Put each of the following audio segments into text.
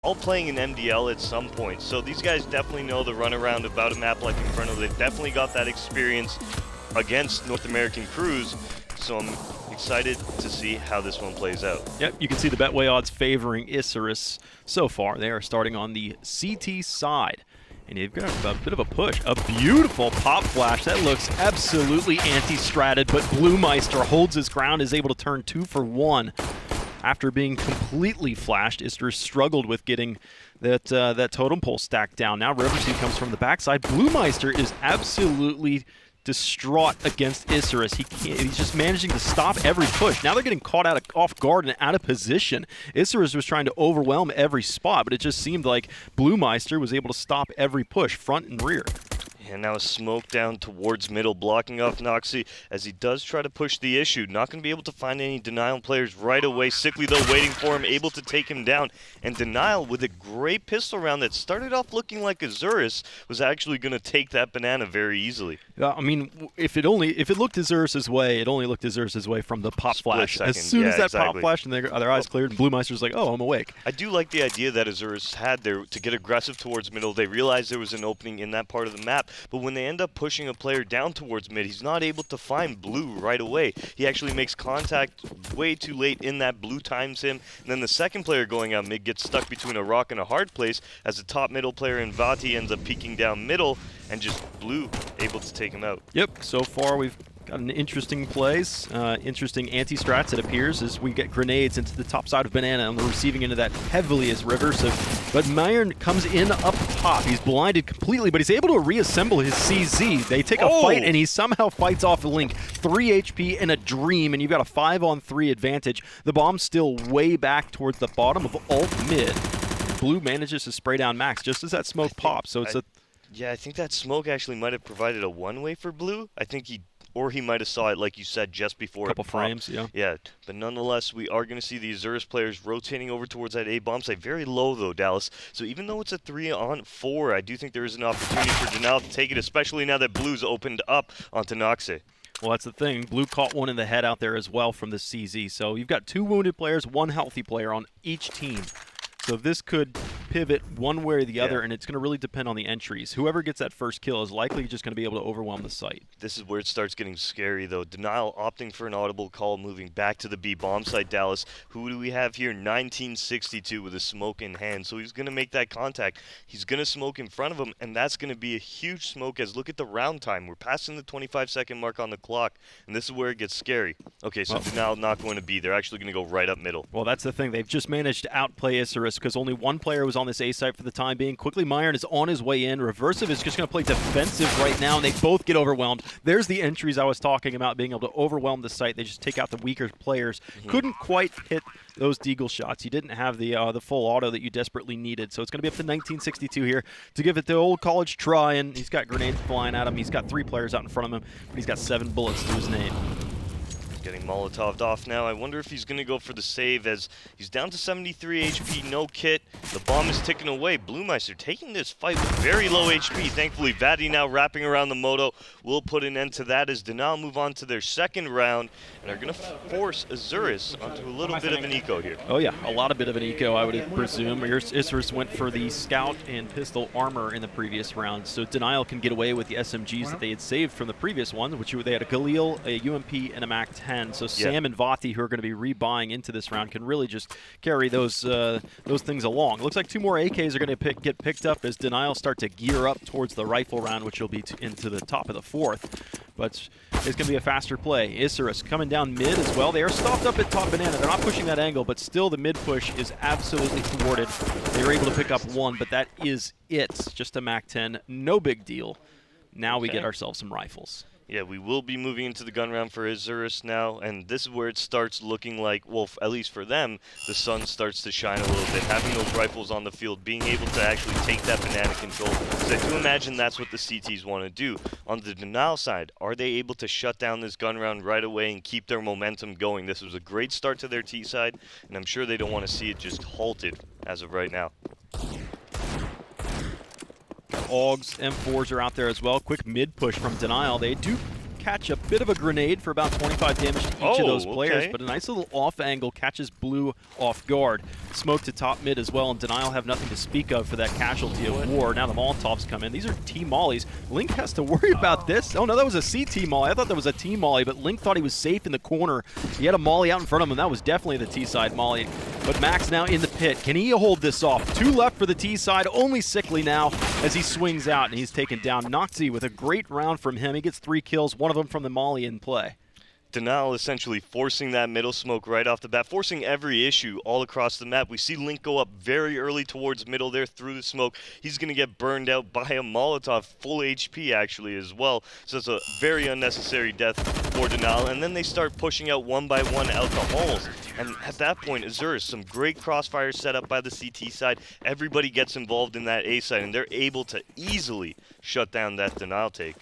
all playing in MDL at some point, so these guys definitely know the runaround about a map like Inferno. They've definitely got that experience against North American crews, so I'm excited to see how this one plays out. Yep, you can see the Betway odds favoring Isurus so far. They are starting on the CT side. And you've got a bit of a push. A beautiful pop flash. That looks absolutely anti-stratted, but Bluemeister holds his ground, is able to turn 2 for 1. After being completely flashed, Isurus struggled with getting that totem pole stacked down. Now Riverseed comes from the backside. Bluemeister is absolutely distraught against Isurus. He's just managing to stop every push. Now they're getting caught off guard and out of position. Isurus was trying to overwhelm every spot, but it just seemed like Bluemeister was able to stop every push, front and rear. And now a smoke down towards middle, blocking off Noxie as he does try to push the issue. Not going to be able to find any Denial players right away. Sickly, though, waiting for him, able to take him down. And Denial, with a great pistol round that started off looking like Isurus, was actually going to take that banana very easily. I mean, if it looked Isurus' way, it only looked Isurus' way from the pop flash. Second. As soon as that pop flashed and their eyes cleared, and Bluemeister's like, oh, I'm awake. I do like the idea that Isurus had there to get aggressive towards middle. They realized there was an opening in that part of the map, but when they end up pushing a player down towards mid, he's not able to find Blue right away. He actually makes contact way too late in that. Blue times him, and then the second player going out mid gets stuck between a rock and a hard place as the top middle player in Vati ends up peeking down middle, and just Blue able to take him out. Yep, so far we've got an interesting plays, interesting anti-strats, it appears, as we get grenades into the top side of Banana on the receiving end of that heavily is Reversive. But Myron comes in up top. He's blinded completely, but he's able to reassemble his CZ. They take a fight, and he somehow fights off Link. 3 HP and a dream, and you've got a 5-on-3 advantage. The bomb's still way back towards the bottom of alt mid. Blue manages to spray down Max just as that smoke pops, so it's Yeah, I think that smoke actually might have provided a one-way for Blue. I think he might have saw it, like you said, just before couple frames, yeah. Yeah, but nonetheless, we are going to see the Isurus players rotating over towards that A-bomb site. Very low, though, Dallas. So even though it's a 3-on-4, I do think there is an opportunity for Denial to take it, especially now that Blue's opened up onto Noxe. Well, that's the thing. Blue caught one in the head out there as well from the CZ. So you've got 2 wounded players, 1 healthy player on each team. So this could pivot one way or the other, and it's going to really depend on the entries. Whoever gets that first kill is likely just going to be able to overwhelm the site. This is where it starts getting scary, though. Denial opting for an audible call, moving back to the B bomb site, Dallas. Who do we have here? 1962 with a smoke in hand. So he's going to make that contact. He's going to smoke in front of him, and that's going to be a huge smoke as look at the round time. We're passing the 25-second mark on the clock, and this is where it gets scary. Okay, so Denial not going to be. They're actually going to go right up middle. Well, that's the thing. They've just managed to outplay Isurus because only 1 player was on this A site for the time being. Quickly, Myron is on his way in. Reversive is just going to play defensive right now, and they both get overwhelmed. There's the entries I was talking about, being able to overwhelm the site. They just take out the weaker players. Couldn't quite hit those deagle shots. You didn't have the full auto that you desperately needed. So it's going to be up to 1962 here to give it the old college try, and he's got grenades flying at him. He's got 3 players out in front of him, but he's got 7 bullets to his name. Getting Molotov'd off now. I wonder if he's going to go for the save as he's down to 73 HP, no kit. The bomb is ticking away. Bluemeister taking this fight with very low HP. Thankfully, Vati now wrapping around the moto will put an end to that as Denial move on to their second round and are going to force Isurus onto a little bit of an eco here. Oh yeah, a lot of bit of an eco, I would presume. Isurus went for the scout and pistol armor in the previous round, so Denial can get away with the SMGs that they had saved from the previous ones, which they had a Galil, a UMP, and a MAC-10. So Sam and Vati, who are going to be rebuying into this round, can really just carry those things along. It looks like 2 more AKs are going to get picked up as Denial start to gear up towards the rifle round, which will be into the top of the 4th. But it's going to be a faster play. Isurus coming down mid as well. They are stopped up at top Banana. They're not pushing that angle, but still the mid push is absolutely thwarted. They were able to pick up 1, but that is it. Just a MAC-10. No big deal. Now we get ourselves some rifles. Yeah, we will be moving into the gun round for Isurus now, and this is where it starts looking like, well, at least for them, the sun starts to shine a little bit. Having those rifles on the field, being able to actually take that banana control, because I do imagine that's what the CTs want to do. On the Denial side, are they able to shut down this gun round right away and keep their momentum going? This was a great start to their T side, and I'm sure they don't want to see it just halted as of right now. AUGs, M4s are out there as well. Quick mid push from Denial. They do catch a bit of a grenade for about 25 damage to each of those players, okay. but a nice little off angle catches Blue off guard. Smoke to top mid as well, and Denial have nothing to speak of for that casualty of war. Now the Molotovs come in. These are T-mollies. Link has to worry about this. Oh no, that was a CT molly. I thought that was a T-molly, but Link thought he was safe in the corner. He had a molly out in front of him, and that was definitely the T-side molly. But Max now in the pit. Can he hold this off? 2 left for the T-side, only Sickly now as he swings out, and he's taken down. Noxy with a great round from him. He gets 3 kills, one of them from the molly in play. Denial essentially forcing that middle smoke right off the bat, forcing every issue all across the map. We see Link go up very early towards middle there through the smoke. He's going to get burned out by a Molotov, full HP actually as well. So it's a very unnecessary death for Denial. And then they start pushing out one by one out the holes. And at that point, Isurus, some great crossfire set up by the CT side. Everybody gets involved in that A side, and they're able to easily shut down that Denial take.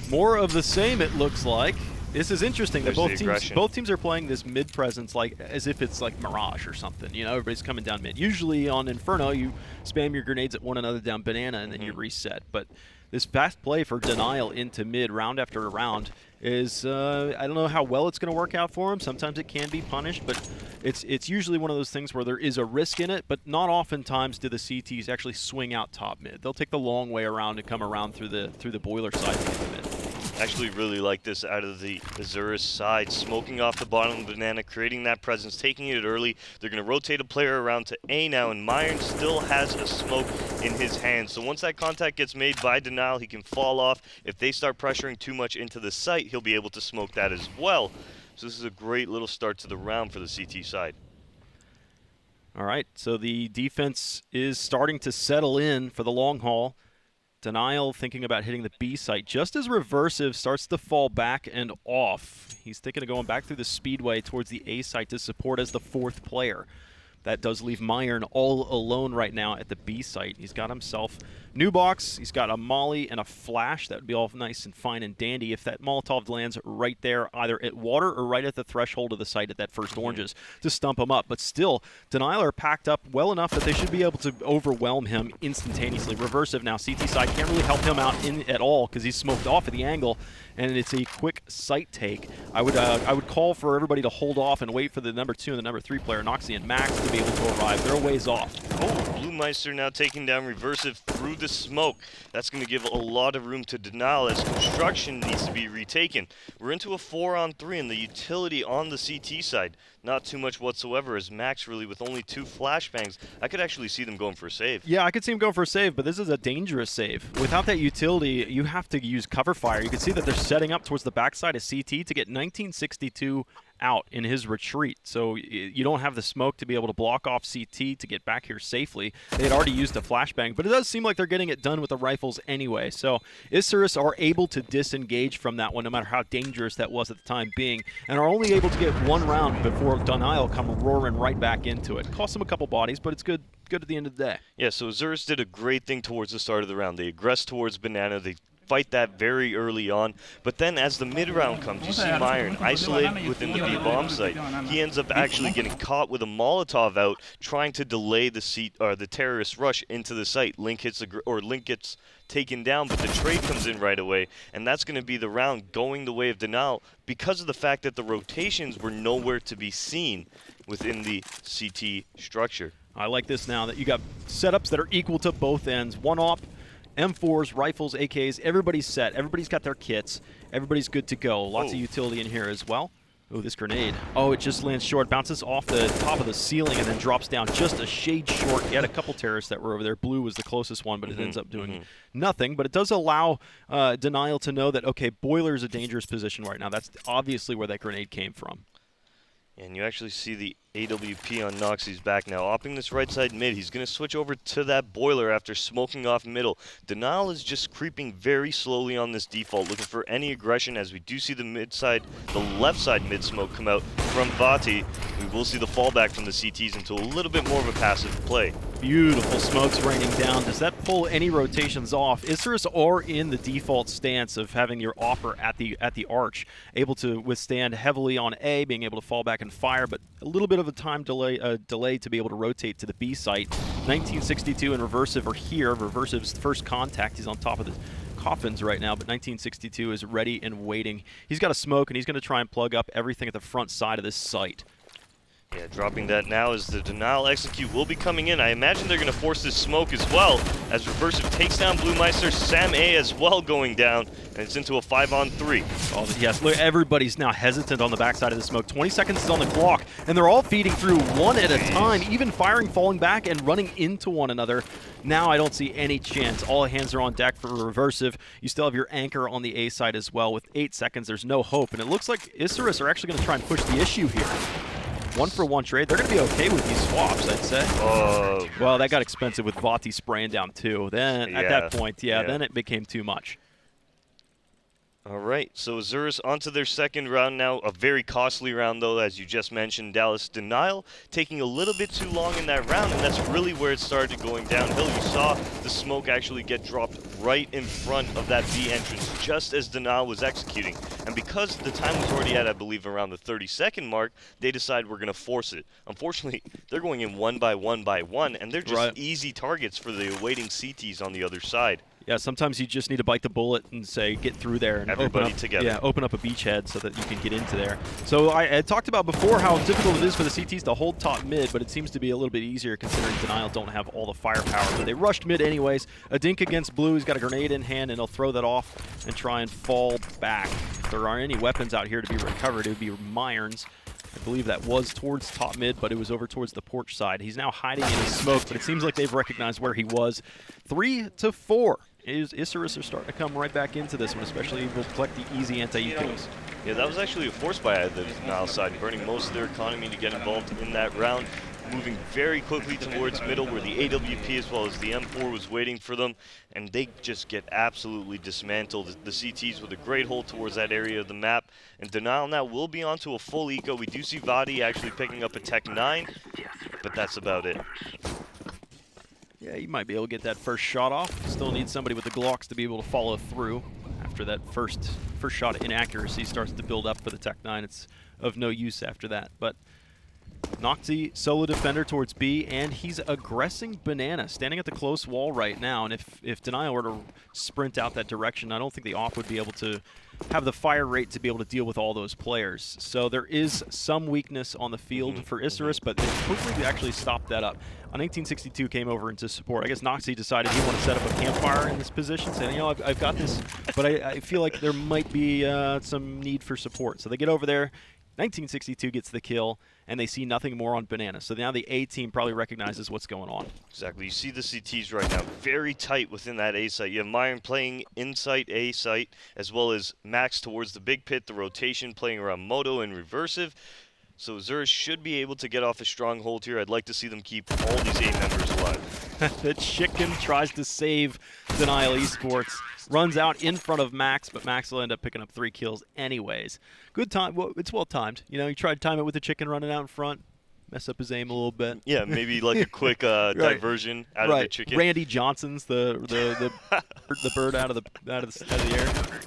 More of the same, it looks like. This is interesting that There's both teams are playing this mid presence like as if it's like Mirage or something. You know, everybody's coming down mid. Usually on Inferno, you spam your grenades at one another down Banana and then you reset. But this fast play for Denial into mid round after round is I don't know how well it's going to work out for him. Sometimes it can be punished, but it's usually one of those things where there is a risk in it. But not oftentimes do the CTs actually swing out top mid. They'll take the long way around and come around through the boiler side to get to mid. Actually really like this out of the Isurus side, smoking off the bottom of the Banana, creating that presence, taking it early. They're going to rotate a player around to A now, and Myron still has a smoke in his hand. So once that contact gets made by Denial, he can fall off. If they start pressuring too much into the site, he'll be able to smoke that as well. So this is a great little start to the round for the CT side. All right, so the defense is starting to settle in for the long haul. Denial thinking about hitting the B site just as Reversive starts to fall back and off. He's thinking of going back through the speedway towards the A site to support as the 4th player. That does leave Myron all alone right now at the B site. He's got himself new box, he's got a molly and a flash. That would be all nice and fine and dandy if that Molotov lands right there, either at water or right at the threshold of the site at that first oranges to stump him up. But still, Denial are packed up well enough that they should be able to overwhelm him instantaneously. Reversive now, CT side can't really help him out at all because he's smoked off at the angle, and it's a quick site take. I would call for everybody to hold off and wait for the number 2 and the number 3 player, Noxy and Max, to be able to arrive. They're a ways off. Oh, Blue Meister now taking down Reversive through the smoke. That's going to give a lot of room to Denial as construction needs to be retaken. We're into a 4-on-3, and the utility on the CT side, not too much whatsoever, as Max really with only 2 flashbangs. I could actually see them going for a save. Yeah, I could see him going for a save, but this is a dangerous save. Without that utility, you have to use cover fire. You can see that they're setting up towards the backside of CT to get 1962 out in his retreat. So you don't have the smoke to be able to block off CT to get back here safely. They had already used a flashbang, but it does seem like they're getting it done with the rifles anyway. So Isurus are able to disengage from that one, no matter how dangerous that was at the time being, and are only able to get 1 round before Denial come roaring right back into it. Cost them a couple bodies, but it's good at the end of the day. Yeah, so Isurus did a great thing towards the start of the round. They aggressed towards Banana. They fight that very early on, but then as the mid-round comes, you see Myron isolated within the B-bomb site. He ends up actually getting caught with a Molotov out, trying to delay the terrorist rush into the site. Link gets taken down, but the trade comes in right away, and that's going to be the round going the way of Denial because of the fact that the rotations were nowhere to be seen within the CT structure. I like this now that you got setups that are equal to both ends. One op, M4s, rifles, AKs, everybody's set. Everybody's got their kits. Everybody's good to go. Lots of utility in here as well. Oh, this grenade. Oh, it just lands short. Bounces off the top of the ceiling and then drops down just a shade short. You had a couple terrorists that were over there. Blue was the closest one, but it ends up doing nothing. But it does allow Denial to know that, okay, Boiler is a dangerous position right now. That's obviously where that grenade came from. And you actually see the AWP on Noxy's back now. Opping this right side mid. He's going to switch over to that boiler after smoking off middle. Denial is just creeping very slowly on this default, looking for any aggression as we do see the left side mid smoke come out from Vati. We will see the fallback from the CTs into a little bit more of a passive play. Beautiful smokes raining down. Does that pull any rotations off? Isurus are in the default stance of having your offer at the arch, able to withstand heavily on A, being able to fall back and fire, but a little bit of a time delay to be able to rotate to the B site. 1962 and Reversive are here. Reversive's first contact. He's on top of the coffins right now, but 1962 is ready and waiting. He's got a smoke, and he's going to try and plug up everything at the front side of this site. Yeah, dropping that now as the denial execute will be coming in. I imagine they're going to force this smoke as well, as Reversive takes down Blue Meister, Sam A as well going down, and it's into a 5-on-3. Oh, yes, look, everybody's now hesitant on the backside of the smoke. 20 seconds is on the clock, and they're all feeding through one at a time, even firing, falling back, and running into one another. Now I don't see any chance. All hands are on deck for Reversive. You still have your anchor on the A side as well. With 8 seconds, there's no hope, and it looks like Isurus are actually going to try and push the issue here. 1-for-1 trade. They're going to be okay with these swaps, I'd say. Well, that got expensive with Vati spraying down too. Then at that point, then it became too much. All right, so Isurus onto their second round now. A very costly round, though, as you just mentioned. Dallas Denial taking a little bit too long in that round, and that's really where it started going downhill. You saw the smoke actually get dropped right in front of that B entrance just as Denial was executing. And because the time was already at, I believe, around the 30-second mark, they decided we're going to force it. Unfortunately, they're going in one by one, and they're just easy targets for the awaiting CTs on the other side. Yeah, sometimes you just need to bite the bullet and say, get through there and everybody together. Yeah, open up a beachhead so that you can get into there. So I had talked about before how difficult it is for the CTs to hold top mid, but it seems to be a little bit easier considering Denial don't have all the firepower. But they rushed mid anyways. A dink against Blue. He's got a grenade in hand, and he'll throw that off and try and fall back. If there are any weapons out here to be recovered, it would be Myrons. I believe that was towards top mid, but it was over towards the porch side. He's now hiding in his smoke, but it seems like they've recognized where he was. 3-4. Isurus are starting to come right back into this one, especially able to collect the easy anti-ecos. Yeah, that was actually a force by the Denial side, burning most of their economy to get involved in that round. Moving very quickly towards middle where the AWP as well as the M4 was waiting for them, and they just get absolutely dismantled. The CTs with a great hold towards that area of the map, and Denial now will be onto a full eco. We do see Vadi actually picking up a Tech 9, but that's about it. Yeah, you might be able to get that first shot off. Still need somebody with the Glocks to be able to follow through. After that first shot of inaccuracy starts to build up for the Tech 9, it's of no use after that. But Noxy, solo defender towards B, and he's aggressing Banana, standing at the close wall right now. And if Denial were to sprint out that direction, I don't think the off would be able to have the fire rate to be able to deal with all those players. So there is some weakness on the field for Isurus, but they quickly actually stopped that up. On 1862 came over into support. I guess Noxy decided he wanted to set up a campfire in this position, saying, you know, I've got this, but I feel like there might be some need for support. So they get over there. 1962 gets the kill, and they see nothing more on Banana. So now the A team probably recognizes what's going on. Exactly. You see the CTs right now very tight within that A site. You have Myron playing inside A site, as well as Max towards the big pit, the rotation playing around Moto and Reversive. So Isurus should be able to get off a stronghold here. I'd like to see them keep all these A members alive. The Chicken tries to save Denial Esports. Runs out in front of Max, but Max will end up picking up 3 kills anyways. Good time. Well, it's well timed. You know, you tried to time it with the Chicken running out in front, mess up his aim a little bit. Yeah, maybe like a quick diversion out of the Chicken. Randy Johnson's the bird out of the air.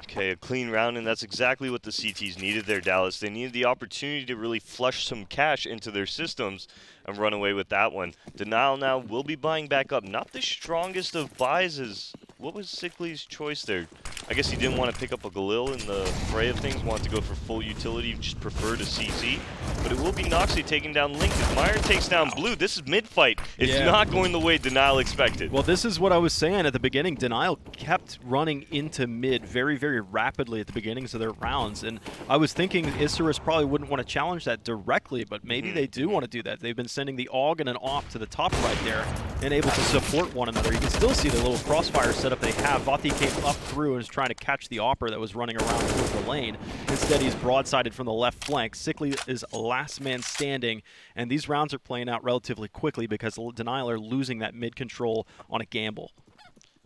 Okay, a clean round, and that's exactly what the CTs needed there, Dallas. They needed the opportunity to really flush some cash into their systems and run away with that one. Denial now will be buying back up. Not the strongest of buys as... What was Sickly's choice there? I guess he didn't want to pick up a Galil in the fray of things, wanted to go for full utility, just preferred a CC. But it will be Noxy taking down Link. As Myron takes down Blue, this is mid-fight. It's not going the way Denial expected. Well, this is what I was saying at the beginning. Denial kept running into mid very, very rapidly at the beginnings of their rounds. And I was thinking Isurus probably wouldn't want to challenge that directly, but maybe they do want to do that. They've been sending the AUG and an AWP to the top right there and able to support one another. You can still see the little crossfire setup they have. Vati came up through and is trying to catch the Opera that was running around towards the lane. Instead, he's broadsided from the left flank. Sickly is last man standing, and these rounds are playing out relatively quickly because Denial are losing that mid control on a gamble.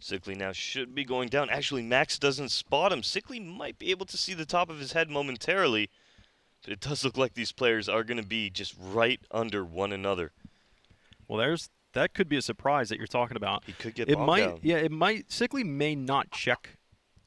Sickly now should be going down. Actually, Max doesn't spot him. Sickly might be able to see the top of his head momentarily, but it does look like these players are going to be just right under one another. Well, that could be a surprise that you're talking about. He could get bombed down. Yeah, it might. Sickly may not check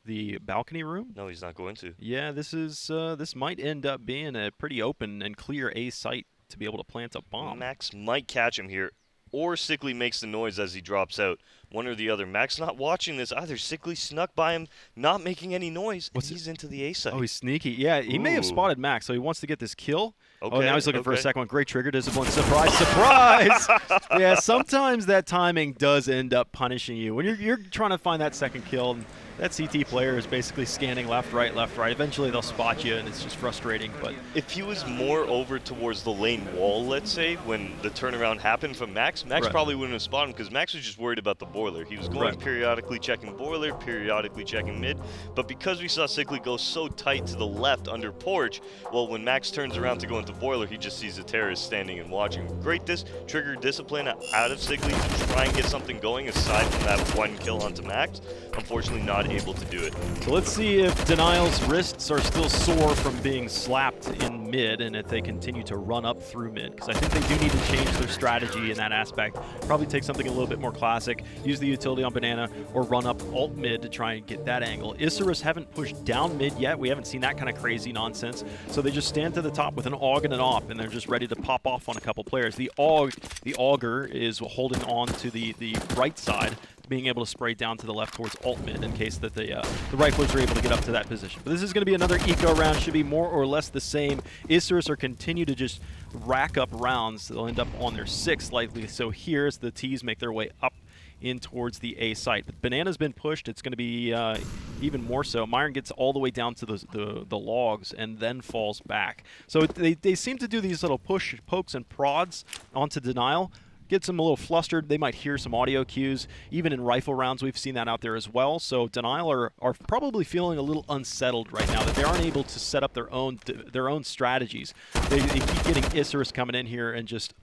the balcony room. No, he's not going to. Yeah, this might end up being a pretty open and clear A site to be able to plant a bomb. Max might catch him here. or Sickly makes the noise as he drops out. One or the other. Max not watching this either. Sickly snuck by him, not making any noise, and he's into the A site. Oh, he's sneaky. Yeah, he may have Ooh. spotted Max, so he wants to get this kill. Okay, Oh, now he's looking for a okay. second one. Great trigger discipline. Surprise, surprise! Yeah, sometimes that timing does end up punishing you. When you're trying to find that second kill, and that CT player is basically scanning left, right, left, right. Eventually they'll spot you, and it's just frustrating. But if he was more over towards the lane wall, let's say, when the turnaround happened from Max, Max Right. probably wouldn't have spotted him because Max was just worried about the boiler. He was going Right. periodically checking boiler, periodically checking mid, but because we saw Sickly go so tight to the left under porch, well, when Max turns around to go into boiler, he just sees the terrorist standing and watching. Great trigger discipline out of Sickly to try and get something going aside from that one kill onto Max. Unfortunately, not able to do it. so let's see if Denial's wrists are still sore from being slapped in mid, and if they continue to run up through mid, because I think they do need to change their strategy in that aspect. Probably take something a little bit more classic, use the utility on Banana, or run up alt mid to try and get that angle. Isurus haven't pushed down mid yet. We haven't seen that kind of crazy nonsense. So they just stand to the top with an AUG and an AWP, and they're just ready to pop off on a couple players. The Auger is holding on to the right side, being able to spray down to the left towards alt mid in case that the riflers are able to get up to that position. But this is going to be another eco round, should be more or less the same. Isurus are continue to just rack up rounds. They'll end up on their 6th likely. So here's the T's make their way up in towards the A site. But Banana's been pushed. It's going to be even more so. Myron gets all the way down to the logs and then falls back. So they seem to do these little pokes and prods onto Denial. Gets them a little flustered. They might hear some audio cues. Even in rifle rounds, we've seen that out there as well. So Denial are probably feeling a little unsettled right now that they aren't able to set up their own strategies. They keep getting Isurus coming in here and just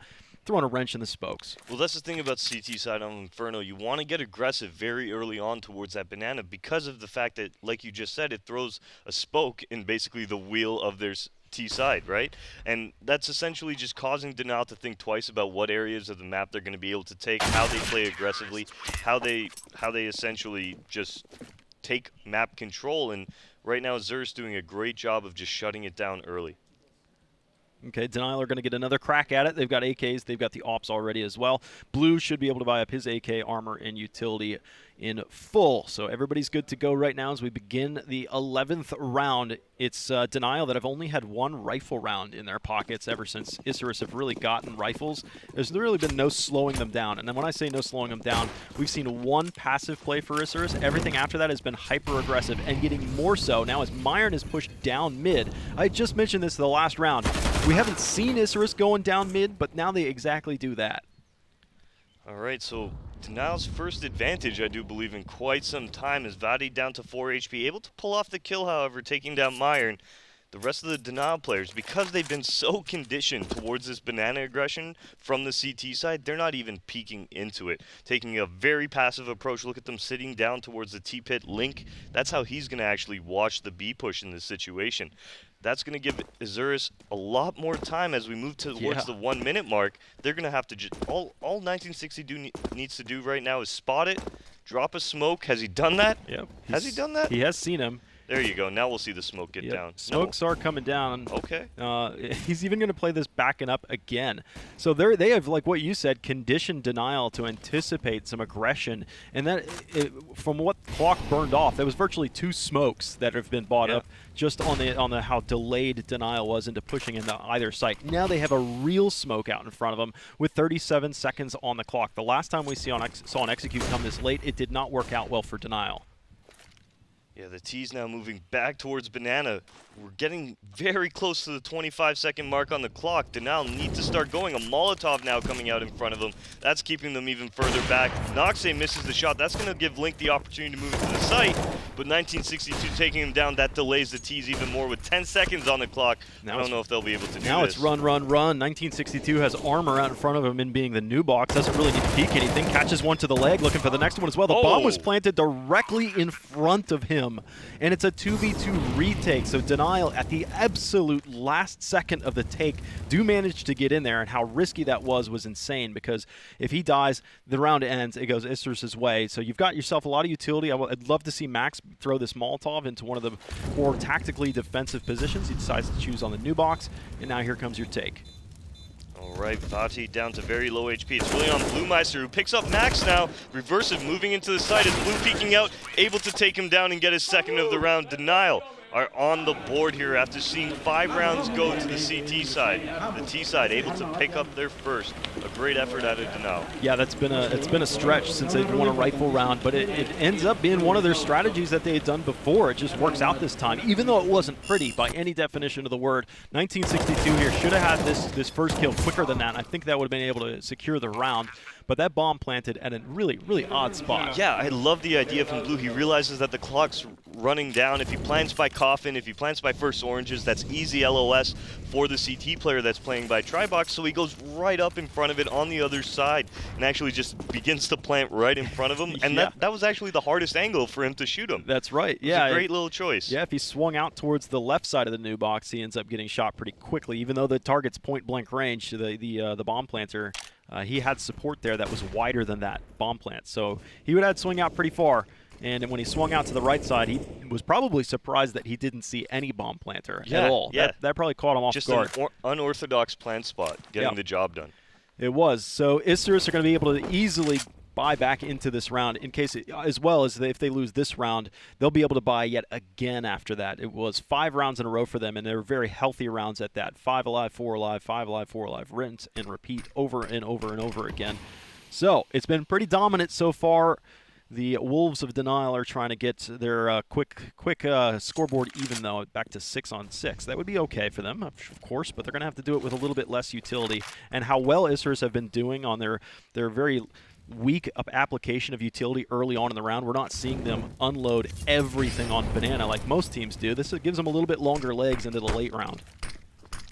throwing a wrench in the spokes. Well, that's the thing about CT side on Inferno. You want to get aggressive very early on towards that Banana because of the fact that, like you just said, it throws a spoke in basically the wheel of their T side, right? And that's essentially just causing Denial to think twice about what areas of the map they're going to be able to take, how they play aggressively, how they essentially just take map control. And right now, Zer's doing a great job of just shutting it down early. Okay, Denial are going to get another crack at it. They've got AKs. They've got the AWPs already as well. Blue should be able to buy up his AK, armor, and utility in full. So everybody's good to go right now as we begin the 11th round. It's Denial that have only had one rifle round in their pockets ever since Isurus have really gotten rifles. There's really been no slowing them down. And then when I say no slowing them down, we've seen one passive play for Isurus. Everything after that has been hyper-aggressive and getting more so now as Myron is pushed down mid. I just mentioned this in the last round. We haven't seen Isurus going down mid, but now they exactly do that. All right, so Denial's first advantage, I do believe, in quite some time is Vadi down to 4 HP. Able to pull off the kill, however, taking down Myron. The rest of the Denial players, because they've been so conditioned towards this Banana aggression from the CT side, they're not even peeking into it. Taking a very passive approach. Look at them sitting down towards the T-pit. Link, that's how he's going to actually watch the B push in this situation. That's going to give Isurus a lot more time as we move towards the 1 minute mark. They're going to have to just all 1960 needs to do right now is spot it, drop a smoke. Has he done that? Yep. Has he done that? He has seen him. There you go. Now we'll see the smoke get down. Smokes are coming down. Okay. He's even going to play this backing up again. So they have, like what you said, conditioned Denial to anticipate some aggression. And that, from what clock burned off, there was virtually 2 smokes that have been bought up just on the how delayed Denial was into pushing into either site. Now they have a real smoke out in front of them with 37 seconds on the clock. The last time we saw an execute come this late, it did not work out well for Denial. Yeah, the T's now moving back towards Banana. We're getting very close to the 25-second mark on the clock. Denial need to start going. A Molotov now coming out in front of them. That's keeping them even further back. Noxay misses the shot. That's going to give Link the opportunity to move into the site. But 1962 taking him down, that delays the T's even more with 10 seconds on the clock. I don't know if they'll be able to do this. Now it's run, run, run. 1962 has armor out in front of him in being the new box. Doesn't really need to peek anything. Catches one to the leg, looking for the next one as well. The bomb was planted directly in front of him. And it's a 2v2 retake. So Denial at the absolute last second of the take do manage to get in there. And how risky that was insane, because if he dies, the round ends. It goes Isurus' way. So you've got yourself a lot of utility. I'd love to see Max throw this Molotov into one of the more tactically defensive positions. He decides to choose on the new box. And now here comes your take. Alright, Vati down to very low HP. It's really on Blue Meister, who picks up Max now. Reversive moving into the side as Blue peeking out, able to take him down and get his second of the round. Denial are on the board here after seeing 5 rounds go to the CT side. The T side able to pick up their first. A great effort out of Denial. Yeah, it's been a stretch since they've won a rifle round, but it ends up being one of their strategies that they had done before. It just works out this time, even though it wasn't pretty by any definition of the word. 1962 here should have had this first kill quicker than that, and I think that would have been able to secure the round. But that bomb planted at a really, really odd spot. Yeah, I love the idea from Blue. He realizes that the clock's running down. If he plants by Coffin, if he plants by First Oranges, that's easy LOS for the CT player that's playing by Tribox. So he goes right up in front of it on the other side and actually just begins to plant right in front of him. And Yeah. that was actually the hardest angle for him to shoot him. That's right. It was Yeah, a great little choice. Yeah, if he swung out towards the left side of the new box, he ends up getting shot pretty quickly. Even though the target's point-blank range, the bomb planter, he had support there that was wider than that bomb plant. So he would have to swing out pretty far. And when he swung out to the right side, he was probably surprised that he didn't see any bomb planter at all. Yeah. That probably caught him off guard. Just an unorthodox plant spot, getting the job done. It was. So Isurus are going to be able to easily buy back into this round in case, as well as if they lose this round, they'll be able to buy yet again after that. It was 5 rounds in a row for them, and they were very healthy rounds at that. 5 alive, 4 alive, 5 alive, 4 alive. Rinse and repeat over and over and over again. So it's been pretty dominant so far. The Wolves of Denial are trying to get their quick scoreboard even, though, back to 6 on 6. That would be okay for them, of course, but they're going to have to do it with a little bit less utility. And how well Isurus have been doing on their very weak application of utility early on in the round. We're not seeing them unload everything on Banana like most teams do. This gives them a little bit longer legs into the late round.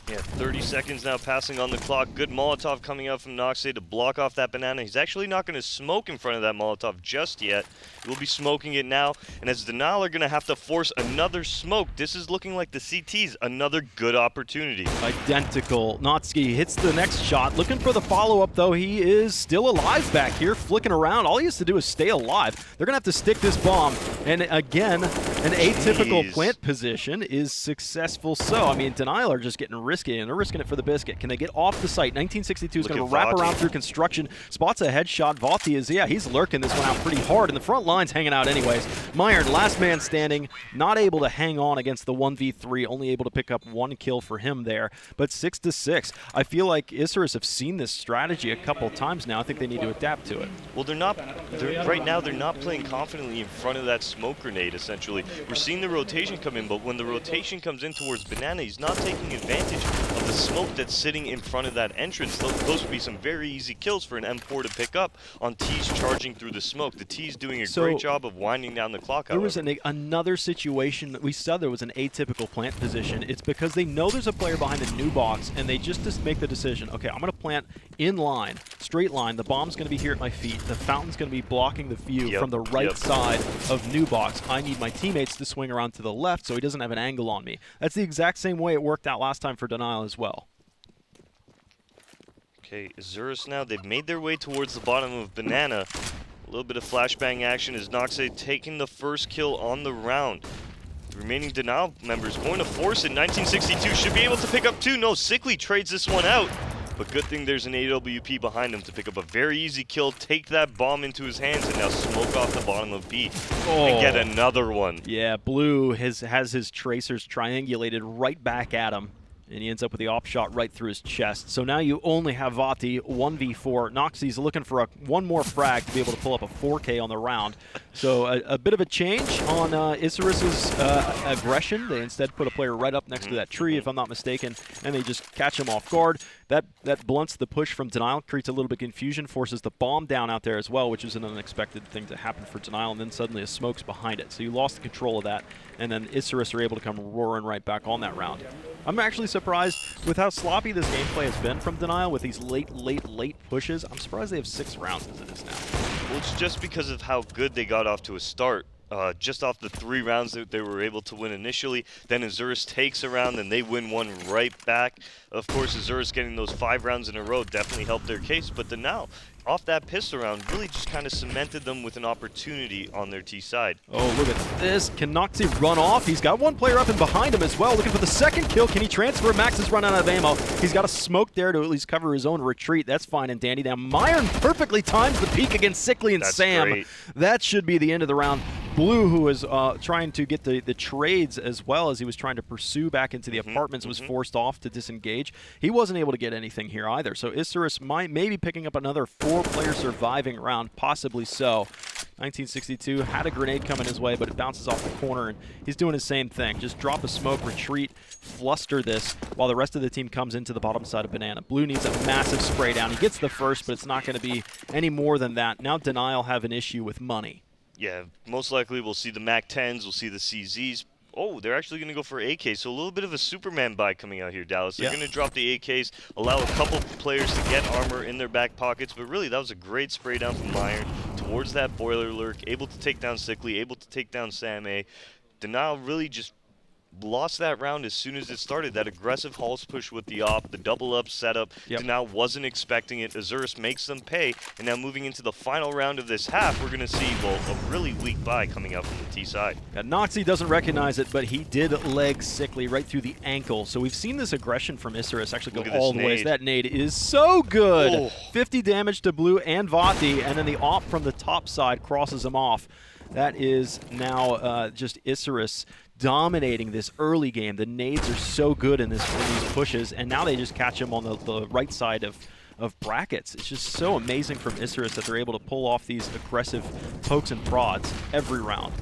Yeah, 30 seconds now passing on the clock. Good Molotov coming out from Noxay to block off that Banana. He's actually not going to smoke in front of that Molotov just yet. He will be smoking it now. And as Denial are going to have to force another smoke, this is looking like the CT's another good opportunity. Identical. Notsky hits the next shot. Looking for the follow-up, though. He is still alive back here, flicking around. All he has to do is stay alive. They're going to have to stick this bomb. And again, an atypical plant position is successful. So, I mean, Denial are just getting risky, and they're risking it for the biscuit. Can they get off the site? 1962 is going to wrap around through construction. Spots a headshot. Vati is, he's lurking this one out pretty hard, and the front line's hanging out anyways. Meyer, last man standing, not able to hang on against the 1v3, only able to pick up 1 kill for him there. But 6-6. I feel like Isurus have seen this strategy a couple times now. I think they need to adapt to it. Well, right now they're not playing confidently in front of that smoke grenade, essentially. We're seeing the rotation come in, but when the rotation comes in towards Banana, he's not taking advantage of the smoke that's sitting in front of that entrance. Those would be some very easy kills for an M4 to pick up on T's charging through the smoke. The T's doing a great job of winding down the clock. There was another situation that we saw. There was an atypical plant position. It's because they know there's a player behind the new box, and they just make the decision, okay, I'm going to plant in line, straight line. The bomb's going to be here at my feet. The fountain's going to be blocking the view from the right side of new box. I need my teammates to swing around to the left so he doesn't have an angle on me. That's the exact same way it worked out last time for Denial as well. Okay, Isurus now, they've made their way towards the bottom of Banana. A little bit of flashbang action as Noxay taking the first kill on the round. The remaining Denial members going to force it. 1962 should be able to pick up 2. No, Sickly trades this one out. But good thing there's an AWP behind him to pick up a very easy kill, take that bomb into his hands, and now smoke off the bottom of B and get another one. Yeah, Blue has his tracers triangulated right back at him, and he ends up with the op shot right through his chest. So now you only have Vati 1v4. Noxy's looking for one more frag to be able to pull up a 4K on the round. So a bit of a change on Isurus's aggression. They instead put a player right up next to that tree, if I'm not mistaken, and they just catch him off guard. That blunts the push from Denial, creates a little bit of confusion, forces the bomb down out there as well, which is an unexpected thing to happen for Denial, and then suddenly a smoke's behind it. So you lost the control of that, and then Isurus are able to come roaring right back on that round. I'm actually surprised with how sloppy this gameplay has been from Denial with these late pushes. I'm surprised they have 6 rounds as it is now. Well, it's just because of how good they got off to a start. Just off the 3 rounds that they were able to win initially, then Isurus takes a round and they win one right back. Of course, Isurus getting those 5 rounds in a row definitely helped their case, but Denial off that pistol round, really just kind of cemented them with an opportunity on their T side. Oh, look at this. Can Noxy run off? He's got one player up and behind him as well, looking for the second kill. Can he transfer? Max has run out of ammo. He's got a smoke there to at least cover his own retreat. That's fine and dandy. Now, Myron perfectly times the peek against Sickly and That's Sam. great. That should be the end of the round. Blue, who was trying to get the trades as well as he was trying to pursue back into the apartments, was forced off to disengage. He wasn't able to get anything here either. So Isurus might maybe picking up another 4-player surviving round, possibly so. 1962 had a grenade coming his way, but it bounces off the corner, and he's doing the same thing. Just drop a smoke, retreat, fluster this, while the rest of the team comes into the bottom side of Banana. Blue needs a massive spray down. He gets the first, but it's not going to be any more than that. Now Denial have an issue with money. Yeah, most likely we'll see the MAC-10s, we'll see the CZs. Oh, they're actually going to go for AK, so a little bit of a Superman buy coming out here, Dallas. They're going to drop the AKs, allow a couple players to get armor in their back pockets, but really that was a great spray down from Myron towards that boiler lurk, able to take down Sickly, able to take down Sam A. Denial really just lost that round as soon as it started. That aggressive Halls push with the op, the double up setup. Denial wasn't expecting it. Isurus makes them pay, and now moving into the final round of this half, we're going to see, well, a really weak buy coming out from the T side. Noxy doesn't recognize it, but he did leg Sickly right through the ankle. So we've seen this aggression from Isurus actually go all the way. That nade is so good. Oh. 50 damage to Blue and Vati, and then the op from the top side crosses him off. That is now just Isurus dominating this early game. The nades are so good in these pushes, and now they just catch him on the right side of brackets. It's just so amazing from Isurus that they're able to pull off these aggressive pokes and prods every round.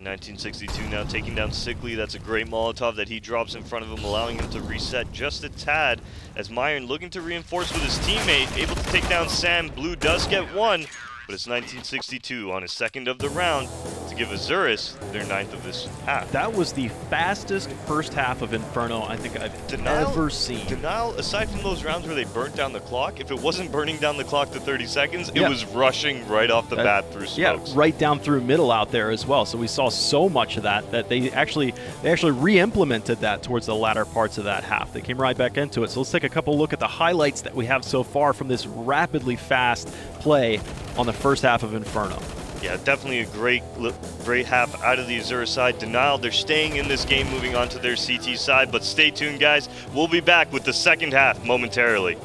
1962 now taking down Sickly. That's a great Molotov that he drops in front of him, allowing him to reset just a tad as Myron looking to reinforce with his teammate, able to take down Sam. Blue does get one, but it's 1962 on his second of the round to give Isurus their 9th of this half. That was the fastest first half of Inferno I think I've ever seen. Denial, aside from those rounds where they burnt down the clock, if it wasn't burning down the clock to 30 seconds, it was rushing right off the bat through smokes. Yeah, right down through middle out there as well. So we saw so much of that they actually re-implemented that towards the latter parts of that half. They came right back into it. So let's take a couple look at the highlights that we have so far from this rapidly fast play on the first half of Inferno. Yeah, definitely a great half out of the Isurus side. Denial, they're staying in this game, moving on to their CT side, but stay tuned, guys. We'll be back with the second half momentarily.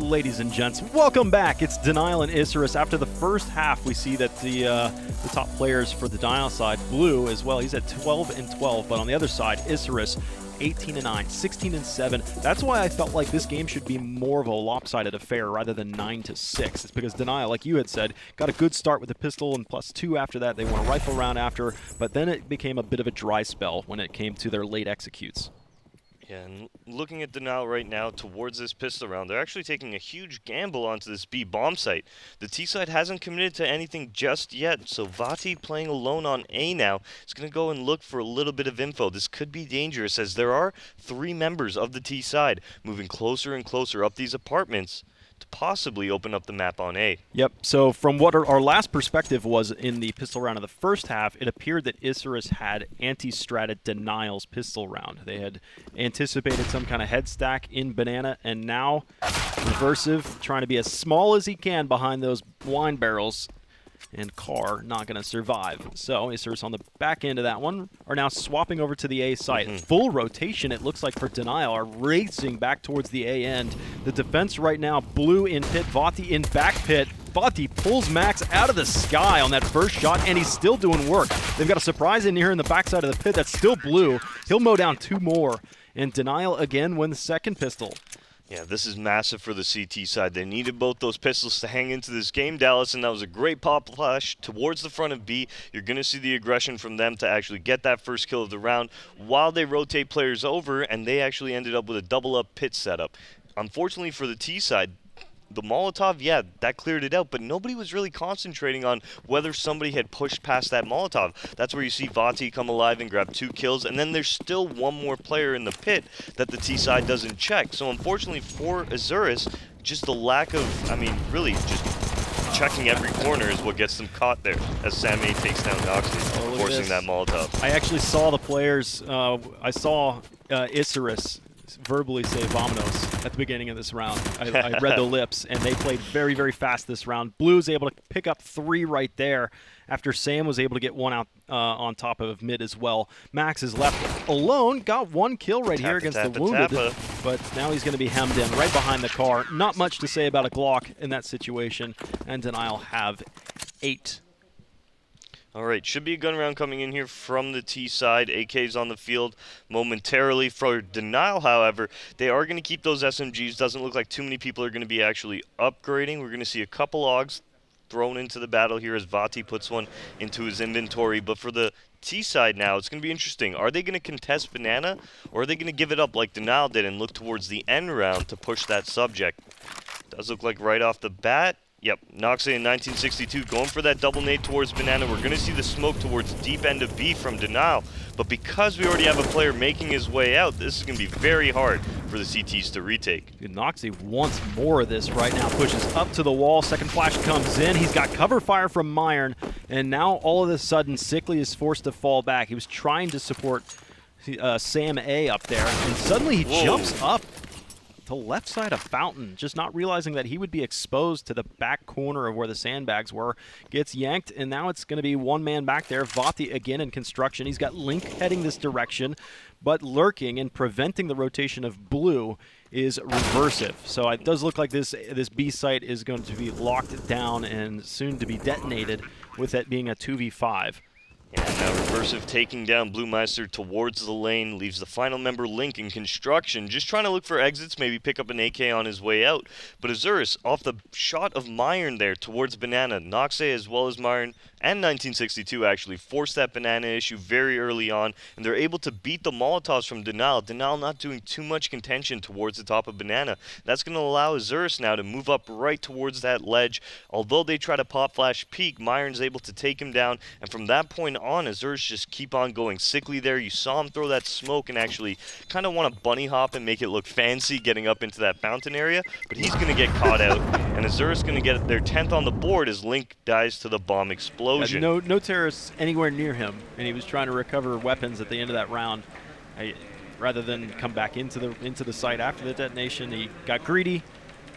ladies and gents. Welcome back. It's Denial and Isurus. After the first half, we see that the top players for the Denial side, Blue as well, he's at 12-12, but on the other side, Isurus 18-9, 16-7. That's why I felt like this game should be more of a lopsided affair rather than 9-6. It's because Denial, like you had said, got a good start with a pistol and +2 after that. They won a rifle round after, but then it became a bit of a dry spell when it came to their late executes. Yeah, and looking at Denial right now towards this pistol round, they're actually taking a huge gamble onto this B bomb site. The T side hasn't committed to anything just yet, so Vati playing alone on A now is going to go and look for a little bit of info. This could be dangerous as there are 3 members of the T side moving closer and closer up these apartments to possibly open up the map on A. Yep, so from what our last perspective was in the pistol round of the first half, it appeared that Isurus had anti-stratted Denial's pistol round. They had anticipated some kind of head stack in Banana, and now Reversive trying to be as small as he can behind those wine barrels, and Carr not going to survive. So Isurus on the back end of that one are now swapping over to the A site. Full rotation, it looks like, for Denial, are racing back towards the A end. The defense right now, Blue in pit, Vati in back pit. Vati pulls Max out of the sky on that first shot, and he's still doing work. They've got a surprise in here in the backside of the pit that's still Blue. He'll mow down 2 more, and Denial again wins the second pistol. Yeah, this is massive for the CT side. They needed both those pistols to hang into this game, Dallas, and that was a great pop flash towards the front of B. You're going to see the aggression from them to actually get that first kill of the round while they rotate players over, and they actually ended up with a double-up pit setup. Unfortunately for the T side, the Molotov, yeah, that cleared it out, but nobody was really concentrating on whether somebody had pushed past that Molotov. That's where you see Vati come alive and grab 2 kills, and then there's still one more player in the pit that the T side doesn't check. So unfortunately for Isurus, just the lack of, I mean, really just checking every corner is what gets them caught there as Sam A takes down Noxley, forcing that Molotov. I actually saw the players, I saw Isurus verbally say "Vamonos" at the beginning of this round. I read the lips, and they played very, very fast this round. Blue was able to pick up 3 right there after Sam was able to get 1 out on top of mid as well. Max is left alone, got 1 kill right here against the wounded, but now he's going to be hemmed in right behind the car. Not much to say about a Glock in that situation, and Denial have 8. All right, should be a gun round coming in here from the T side. AK's on the field momentarily. For Denial, however, they are going to keep those SMGs. Doesn't look like too many people are going to be actually upgrading. We're going to see a couple AUGs thrown into the battle here as Vati puts one into his inventory. But for the T side now, it's going to be interesting. Are they going to contest Banana, or are they going to give it up like Denial did and look towards the end round to push that subject? Does look like right off the bat. Yep, Noxley in 1962 going for that double nade towards Banana. We're going to see the smoke towards deep end of B from Denial. But because we already have a player making his way out, this is going to be very hard for the CTs to retake. Dude, Noxley wants more of this right now. Pushes up to the wall. Second flash comes in. He's got cover fire from Myron. And now all of a sudden, Sickly is forced to fall back. He was trying to support Sam A up there. And suddenly he jumps up to left side of Fountain, just not realizing that he would be exposed to the back corner of where the sandbags were. Gets yanked, and now it's going to be 1 man back there. Vati again in construction. He's got Link heading this direction, but lurking and preventing the rotation of Blue is Reversive. So it does look like this B site is going to be locked down and soon to be detonated, with it being a 2v5. And now Reversive taking down Blue Meister towards the lane, leaves the final member Link in construction, just trying to look for exits, maybe pick up an AK on his way out. But Isurus, off the shot of Myron there towards Banana, Noxley as well as Myron, and 1962 actually, forced that Banana issue very early on, and they're able to beat the Molotovs from Denial. Denial not doing too much contention towards the top of Banana. That's going to allow Isurus now to move up right towards that ledge. Although they try to pop flash peek, Myron's able to take him down, and from that point on, Isurus just keep on going. Sickly there, you saw him throw that smoke and actually kind of want to bunny hop and make it look fancy getting up into that fountain area, but he's going to get caught out, and Isurus going to get their 10th on the board as Link dies to the bomb explosion. No terrorists anywhere near him, and he was trying to recover weapons at the end of that round. Rather than come back into the site after the detonation, he got greedy.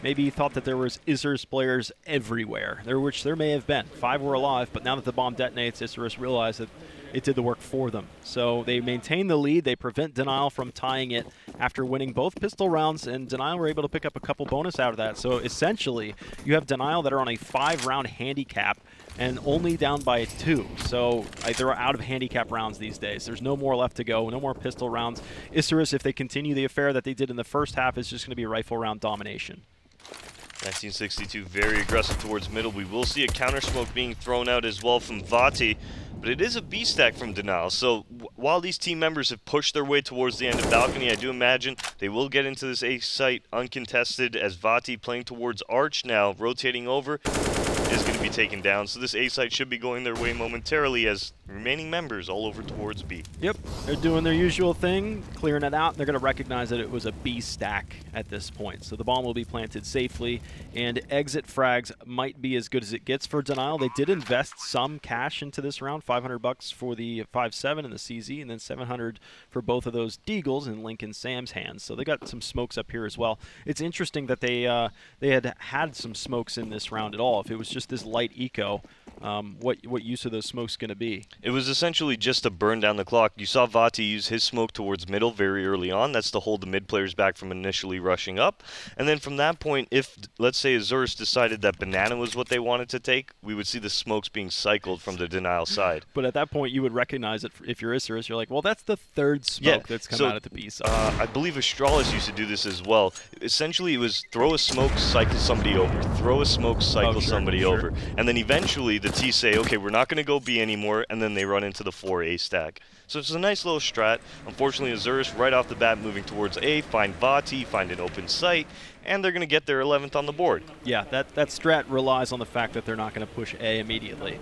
Maybe he thought that there was Isurus players everywhere, which there may have been. 5 were alive, but now that the bomb detonates, Isurus realized that it did the work for them. So they maintain the lead. They prevent Denial from tying it after winning both pistol rounds, and Denial were able to pick up a couple bonus out of that. So essentially, you have Denial that are on a 5-round handicap and only down by 2. So they're out of handicap rounds these days. There's no more left to go, no more pistol rounds. Isurus, if they continue the affair that they did in the first half, is just going to be rifle round domination. 1962 very aggressive towards middle. We will see a counter smoke being thrown out as well from Vati, but it is a B stack from Denial. So while these team members have pushed their way towards the end of balcony, I do imagine they will get into this A site uncontested, as Vati playing towards Arch now, rotating over, is going to be taken down. So this A site should be going their way momentarily, as remaining members all over towards B. Yep, they're doing their usual thing, clearing it out. They're going to recognize that it was a B stack at this point. So the bomb will be planted safely, and exit frags might be as good as it gets for Denial. They did invest some cash into this round, $500 for the 5.7 and the CZ, and then $700 for both of those Deagles in Link and Sam's hands. So they got some smokes up here as well. It's interesting that they had some smokes in this round at all. If it was just this light eco, what use are those smokes going to be? It was essentially just to burn down the clock. You saw Vati use his smoke towards middle very early on. That's to hold the mid players back from initially rushing up. And then from that point, if, let's say, Isurus decided that banana was what they wanted to take, we would see the smokes being cycled from the Denial side. But at that point, you would recognize it. If you're Isurus, you're like, well, that's the third smoke that's come out at the B side. I believe Astralis used to do this as well. Essentially, it was throw a smoke, cycle somebody over. Throw a smoke, cycle somebody over. And then eventually, the T say, okay, we're not going to go B anymore, and then they run into the 4A stack. So it's a nice little strat. Unfortunately, Isurus right off the bat moving towards A, find Vati, find an open site, and they're going to get their 11th on the board. Yeah, that strat relies on the fact that they're not going to push A immediately.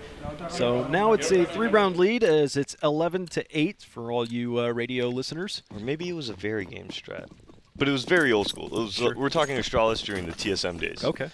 So now it's a 3-round lead, as it's 11-8 for all you radio listeners. Or maybe it was a very game strat. But it was very old school. It was, we're talking Astralis during the TSM days. Okay.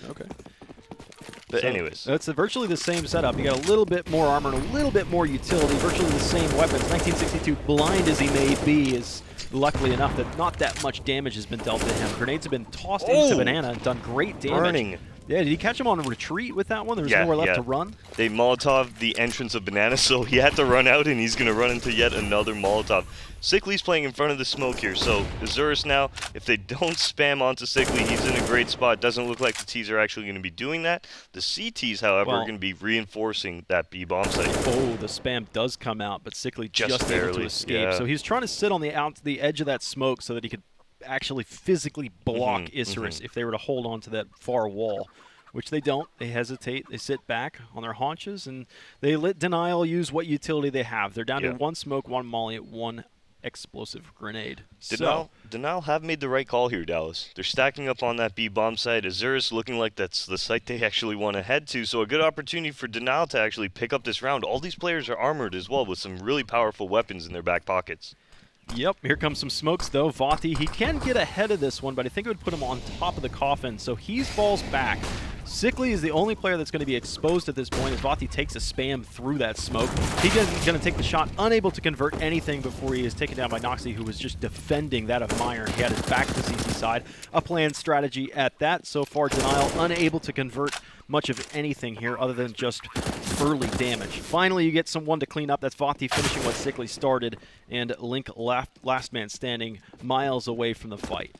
But so anyways. It's virtually the same setup. You got a little bit more armor and a little bit more utility, virtually the same weapons. 1962, blind as he may be, is luckily enough that not that much damage has been dealt to him. Grenades have been tossed into Banana and done great damage. Burning. Yeah, did he catch him on a retreat with that one? There was nowhere left to run? They Molotov the entrance of Banana, so he had to run out, and he's going to run into yet another Molotov. Sickly's playing in front of the smoke here, so Isurus now, if they don't spam onto Sickly, he's in a great spot. Doesn't look like the Ts are actually going to be doing that. The CTs, however, are going to be reinforcing that B bomb site. Oh, the spam does come out, but Sickly just able to escape. So he's trying to sit on the edge of that smoke so that he could actually physically block Isurus if they were to hold on to that far wall, which they don't. They hesitate. They sit back on their haunches, and they let Denial use what utility they have. They're down to 1 smoke, 1 molly, 1 explosive grenade. Denial have made the right call here, Dallas. They're stacking up on that B bomb site. Isurus looking like that's the site they actually want to head to, so a good opportunity for Denial to actually pick up this round. All these players are armored as well with some really powerful weapons in their back pockets. Yep, here comes some smokes though. Vati, he can get ahead of this one, but I think it would put him on top of the coffin, so he falls back. Sickly is the only player that's going to be exposed at this point as Vati takes a spam through that smoke. He's going to take the shot, unable to convert anything before he is taken down by Noxie, who was just defending that of Meyer. He had his back to the CC side. A planned strategy at that. So far, Denial unable to convert much of anything here other than just early damage. Finally, you get someone to clean up. That's Vati finishing what Sickly started, and Link last man standing miles away from the fight.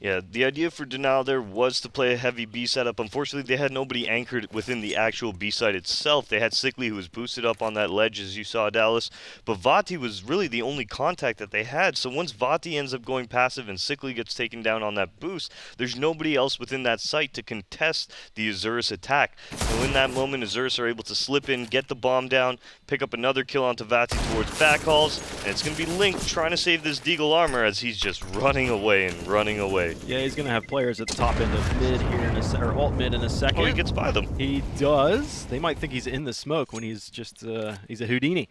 Yeah, the idea for Denial there was to play a heavy B setup. Unfortunately, they had nobody anchored within the actual B site itself. They had Sickly, who was boosted up on that ledge, as you saw, Dallas. But Vati was really the only contact that they had. So once Vati ends up going passive and Sickly gets taken down on that boost, there's nobody else within that site to contest the Isurus attack. So in that moment, Isurus are able to slip in, get the bomb down, pick up another kill onto Vati towards backhauls, and it's going to be Link trying to save this Deagle armor as he's just running away and running away. Yeah, he's going to have players at the top end of mid here, or alt mid in a second. Oh, he gets by them. He does. They might think he's in the smoke when he's just, he's a Houdini.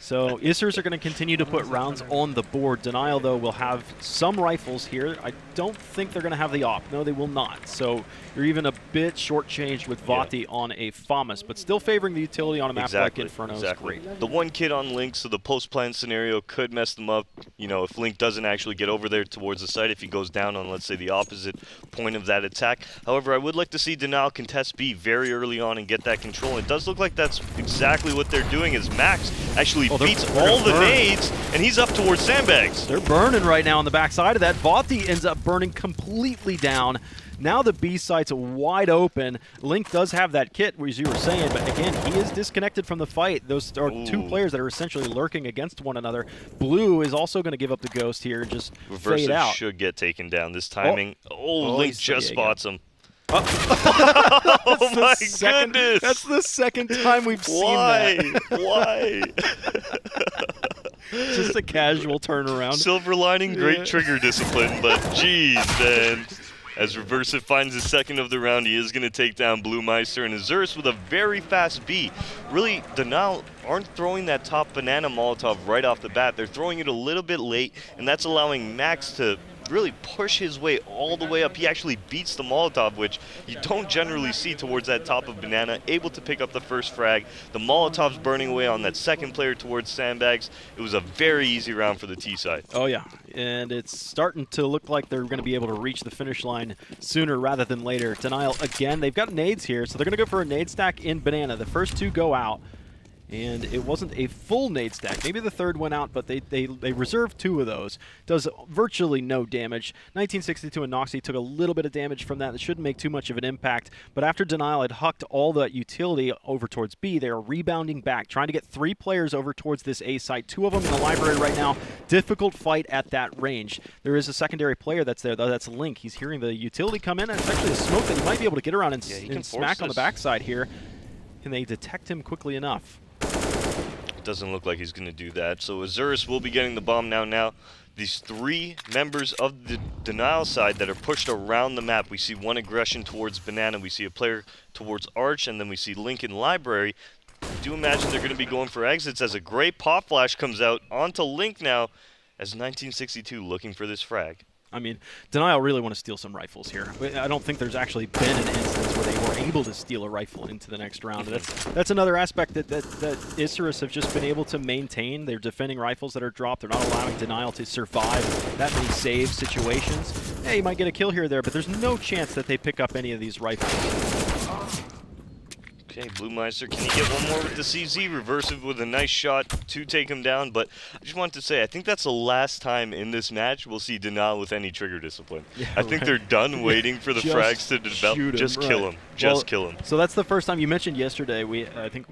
So Isurus are going to continue to put rounds on the board. Denial, though, will have some rifles here. I don't think they're going to have the op. No, they will not. So you're even a bit shortchanged with Vati on a FAMAS, but still favoring the utility on a map like Inferno is great. The one kid on Link, so the post-plan scenario could mess them up. you know, if Link doesn't actually get over there towards the site, if he goes down on, let's say, the opposite point of that attack. However, I would like to see Denial contest B very early on and get that control. It does look like that's exactly what they're doing, as Max actually beats all the nades, and he's up towards sandbags. They're burning right now on the backside of that. Vati ends up burning completely down. Now the B site's wide open. Link does have that kit, as you were saying, but again, he is disconnected from the fight. Those are two players that are essentially lurking against one another. Blue is also going to give up the ghost here and just fade out. Should get taken down. This timing. Link just spots him. Oh my goodness! That's the second time we've seen that. Why? Just a casual turnaround. Silver lining, great trigger discipline, but geez, man. As Reversive finds his second of the round, he is going to take down Blue Meister, and Isurus with a very fast B. Really, Denial aren't throwing that top banana Molotov right off the bat. They're throwing it a little bit late, and that's allowing Max to really push his way all the way up. He actually beats the Molotov, which you don't generally see towards that top of banana, able to pick up the first frag. The Molotov's burning away on that second player towards sandbags. It was a very easy round for the T side. Oh yeah, and it's starting to look like they're going to be able to reach the finish line sooner rather than later. Denial again, they've got nades here, so they're going to go for a nade stack in banana. The first two go out. And it wasn't a full nade stack. Maybe the third went out, but they reserved two of those. Does virtually no damage. 1962 and Noxy took a little bit of damage from that. It shouldn't make too much of an impact. But after Denial had hucked all that utility over towards B, they are rebounding back, trying to get three players over towards this A site. Two of them in the library right now. Difficult fight at that range. There is a secondary player that's there, though. That's Link. He's hearing the utility come in, and it's actually a smoke that he might be able to get around and smack on the backside here. Can they detect him quickly enough? Doesn't look like he's going to do that. So Isurus will be getting the bomb now. These three members of the Denial side that are pushed around the map. We see one aggression towards Banana. We see a player towards Arch, and then we see Link in Library. I do imagine they're going to be going for exits as a great pop flash comes out onto Link now as 1962 looking for this frag. I mean, Denial really want to steal some rifles here. I don't think there's actually been an instance where they were able to steal a rifle into the next round. That's another aspect that Isurus have just been able to maintain. They're defending rifles that are dropped. They're not allowing Denial to survive that many save situations. Yeah, you might get a kill here or there, but there's no chance that they pick up any of these rifles. Okay, Blue Meister, can he get one more with the CZ? Reversive with a nice shot to take him down, but I just wanted to say, I think that's the last time in this match we'll see Denial with any trigger discipline. Yeah, I think they're done waiting for the frags to develop. Just kill him. Just kill him. So that's the first time you mentioned yesterday. I think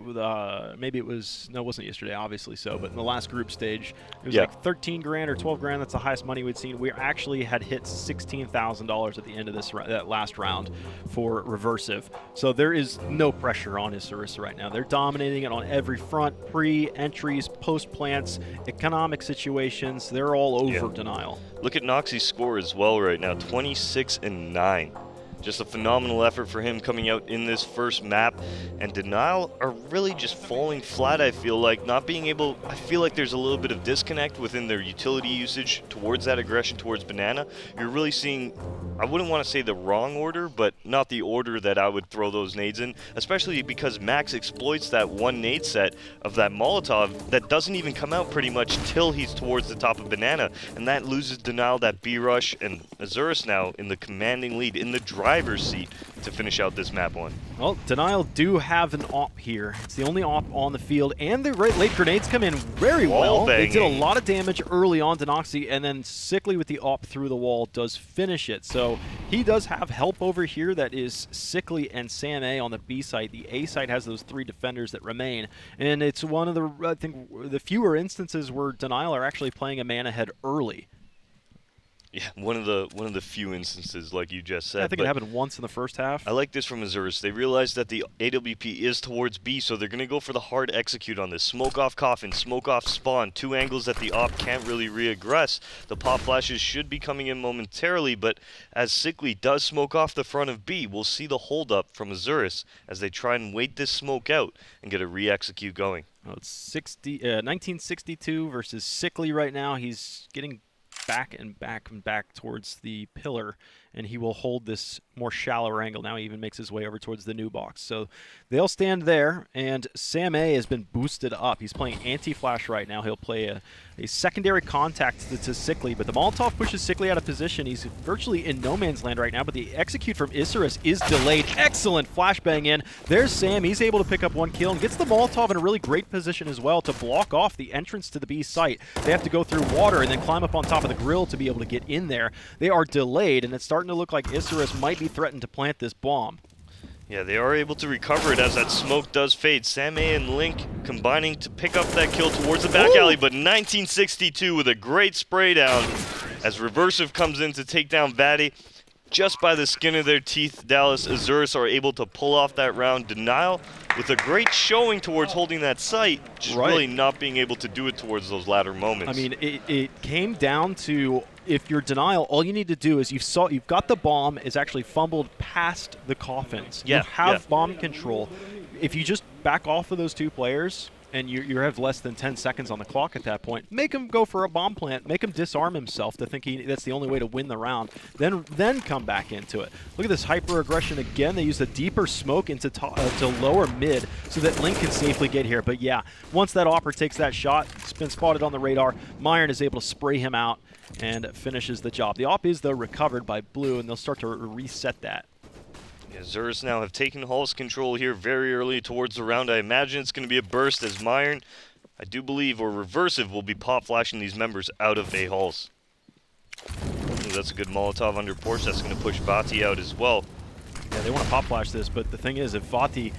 maybe it was, no, it wasn't yesterday, obviously so, but in the last group stage, it was like 13 grand or 12 grand. That's the highest money we'd seen. We actually had hit $16,000 at the end of that last round for Reversive. So there is no pressure on Isurus right now. They're dominating it on every front, pre-entries, post-plants, economic situations. They're all over Denial. Look at Noxy's score as well right now, 26-9. Just a phenomenal effort for him coming out in this first map, and Denial are really just falling flat, I feel like. Not being able, I feel like there's a little bit of disconnect within their utility usage towards that aggression towards Banana. You're really seeing, I wouldn't want to say the wrong order, but not the order that I would throw those nades in, especially because Max exploits that one nade set of that Molotov that doesn't even come out pretty much till he's towards the top of Banana, and that loses Denial that B-rush, and Isurus now in the commanding lead, in the driver's seat to finish out this map one. Well, Denial do have an AWP here. It's the only AWP on the field, and the late grenades come in very well. They did a lot of damage early on to Noxy, and then Sickly with the AWP through the wall does finish it. So he does have help over here. That is Sickly and Sam A on the B site. The A site has those three defenders that remain, and it's one of the, I think, the fewer instances where Denial are actually playing a man ahead early. Yeah, one of the few instances, like you just said. I think it happened once in the first half. I like this from Isurus. They realize that the AWP is towards B, so they're going to go for the hard execute on this. Smoke off Coffin, smoke off Spawn, two angles that the AWP can't really re-aggress. The pop flashes should be coming in momentarily, but as Sickly does smoke off the front of B, we'll see the hold-up from Isurus as they try and wait this smoke out and get a re-execute going. Oh, it's 1962 versus Sickly right now. He's getting back and back and back towards the pillar, and he will hold this more shallower angle. Now he even makes his way over towards the new box. So they'll stand there, and Sam A has been boosted up. He's playing anti-flash right now. He'll play a secondary contact to Sickly, but the Molotov pushes Sickly out of position. He's virtually in no man's land right now, but the execute from Isurus is delayed. Excellent flashbang in. There's Sam. He's able to pick up 1 kill and gets the Molotov in a really great position as well to block off the entrance to the B site. They have to go through water and then climb up on top of the grill to be able to get in there. They are delayed, and it's starting to look like Isurus might be threatened to plant this bomb. Yeah, they are able to recover it as that smoke does fade. Sam A and Link combining to pick up that kill towards the back alley, but 1962 with a great spray down as Reversive comes in to take down Vatty. Just by the skin of their teeth, Dallas Isurus are able to pull off that round. Denial with a great showing towards holding that site, just really not being able to do it towards those latter moments. I mean, it came down to, if you're Denial, all you need to do is you've got the bomb is actually fumbled past the coffins. You have bomb control. If you just back off of those 2 players, and you have less than 10 seconds on the clock at that point, make him go for a bomb plant, make him disarm himself to think that's the only way to win the round, then come back into it. Look at this hyper-aggression again. They use a deeper smoke into to lower mid so that Link can safely get here. But yeah, once that Opper takes that shot, it's been spotted on the radar, Myron is able to spray him out and finishes the job. The Op is, though, recovered by Blue, and they'll start to reset that. Isurus now have taken Hall's control here very early towards the round. I imagine it's going to be a burst as Myron, I do believe, or Reversive will be pop flashing these members out of A Halls. Ooh, that's a good Molotov under porch. That's going to push Vati out as well. Yeah, they want to pop flash this, but the thing is, if Vati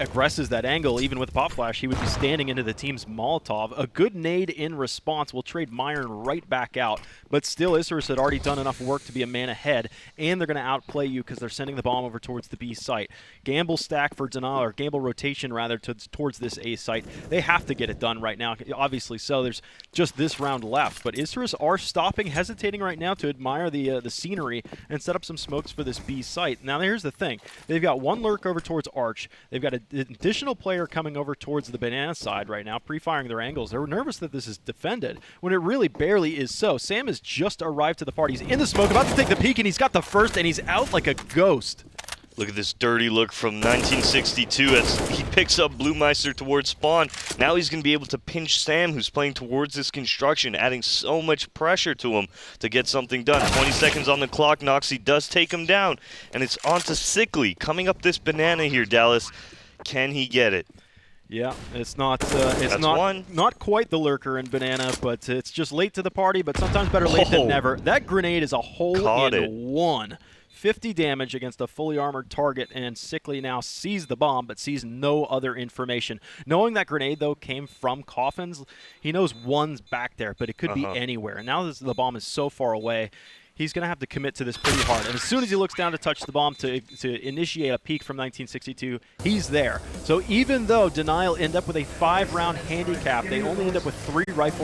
aggresses that angle, even with pop flash, he would be standing into the team's Molotov. A good nade in response will trade Myron right back out, but still Isurus had already done enough work to be a man ahead, and they're going to outplay you because they're sending the bomb over towards the B site. Gamble stack for Denial, or gamble rotation rather, towards this A site. They have to get it done right now, obviously so. There's just this round left, but Isurus are stopping, hesitating right now to admire the scenery and set up some smokes for this B site. Now here's the thing. They've got 1 lurk over towards Arch. They've got an additional player coming over towards the banana side right now, pre-firing their angles. They're nervous that this is defended, when it really barely is so. Sam has just arrived to the party. He's in the smoke, about to take the peek, and he's got the first, and he's out like a ghost. Look at this dirty look from 1962 as he picks up Blue Meister towards spawn. Now he's going to be able to pinch Sam, who's playing towards this construction, adding so much pressure to him to get something done. 20 seconds on the clock. Noxie does take him down, and it's on to Sickly. Coming up this banana here, Dallas. Can he get it? Yeah, it's not quite the lurker in banana, but it's just late to the party, but sometimes better late than never. That grenade is a hole in 1. 50 damage against a fully armored target, and Sickly now sees the bomb but sees no other information. Knowing that grenade, though, came from coffins, he knows one's back there, but it could be anywhere. And now the bomb is so far away, he's going to have to commit to this pretty hard. And as soon as he looks down to touch the bomb to initiate a peek from 1962, he's there. So even though Denial end up with a 5-round handicap, they only end up with 3 rifle